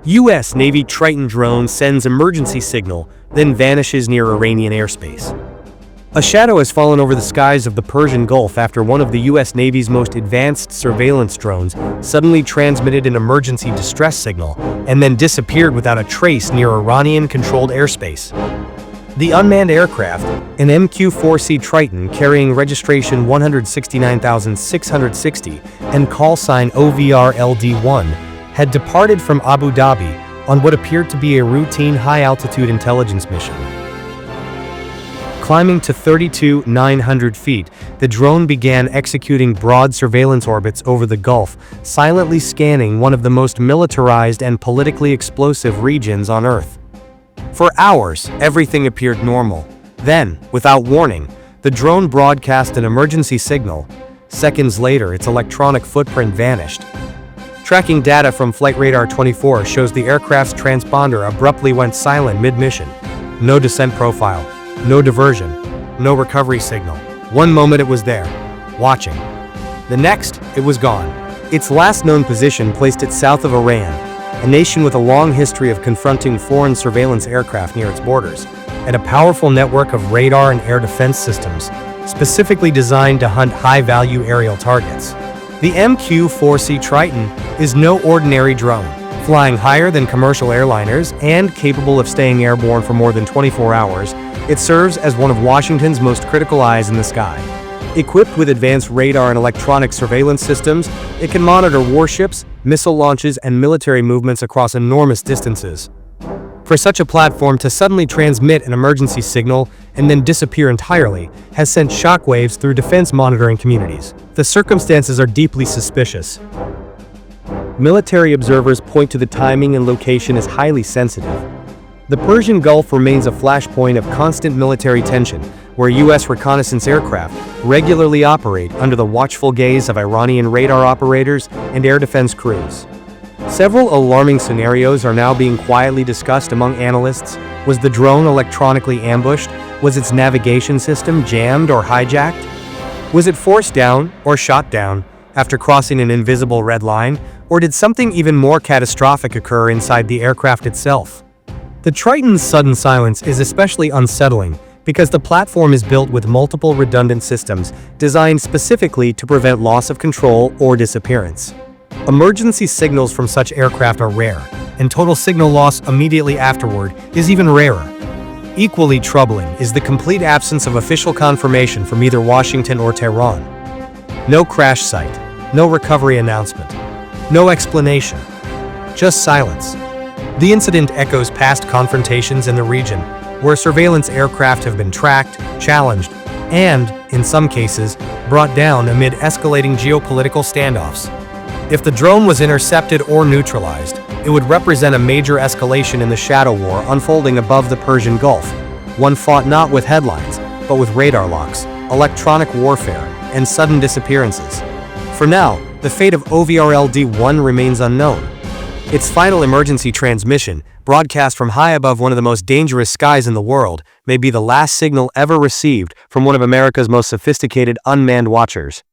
U.S. Navy Triton drone sends emergency signal, then vanishes near Iranian airspace. A shadow has fallen over the skies of the Persian Gulf after one of the U.S. Navy's most advanced surveillance drones suddenly transmitted an emergency distress signal and then disappeared without a trace near Iranian-controlled airspace. The unmanned aircraft, an MQ-4C Triton carrying registration 169,660 and callsign OVR-LD1, had departed from Abu Dhabi on what appeared to be a routine high-altitude intelligence mission. Climbing to 32,900 feet, the drone began executing broad surveillance orbits over the Gulf, silently scanning one of the most militarized and politically explosive regions on Earth. For hours, everything appeared normal. Then, without warning, the drone broadcast an emergency signal. Seconds later, its electronic footprint vanished. Tracking data from Flight Radar 24 shows the aircraft's transponder abruptly went silent mid-mission. No descent profile, no diversion, no recovery signal. One moment it was there, watching. The next, it was gone. Its last known position placed it south of Iran, a nation with a long history of confronting foreign surveillance aircraft near its borders, and a powerful network of radar and air defense systems, specifically designed to hunt high-value aerial targets. The MQ-4C Triton is no ordinary drone, flying higher than commercial airliners and capable of staying airborne for more than 24 hours. It serves as one of Washington's most critical eyes in the sky. Equipped with advanced radar and electronic surveillance systems, it can monitor warships, missile launches, and military movements across enormous distances. For such a platform to suddenly transmit an emergency signal and then disappear entirely has sent shockwaves through defense monitoring communities. The circumstances are deeply suspicious. Military observers point to the timing and location as highly sensitive. The Persian Gulf remains a flashpoint of constant military tension, where U.S. reconnaissance aircraft regularly operate under the watchful gaze of Iranian radar operators and air defense crews. Several alarming scenarios are now being quietly discussed among analysts. Was the drone electronically ambushed? Was its navigation system jammed or hijacked? Was it forced down or shot down after crossing an invisible red line? Or did something even more catastrophic occur inside the aircraft itself? The Triton's sudden silence is especially unsettling because the platform is built with multiple redundant systems designed specifically to prevent loss of control or disappearance. Emergency signals from such aircraft are rare, and total signal loss immediately afterward is even rarer. Equally troubling is the complete absence of official confirmation from either Washington or Tehran. No crash site, no recovery announcement, no explanation, just silence. The incident echoes past confrontations in the region, where surveillance aircraft have been tracked, challenged, and, in some cases, brought down amid escalating geopolitical standoffs. If the drone was intercepted or neutralized, it would represent a major escalation in the shadow war unfolding above the Persian Gulf, one fought not with headlines, but with radar locks, electronic warfare, and sudden disappearances. For now, the fate of OVR-LD1 remains unknown. Its final emergency transmission, broadcast from high above one of the most dangerous skies in the world, may be the last signal ever received from one of America's most sophisticated unmanned watchers.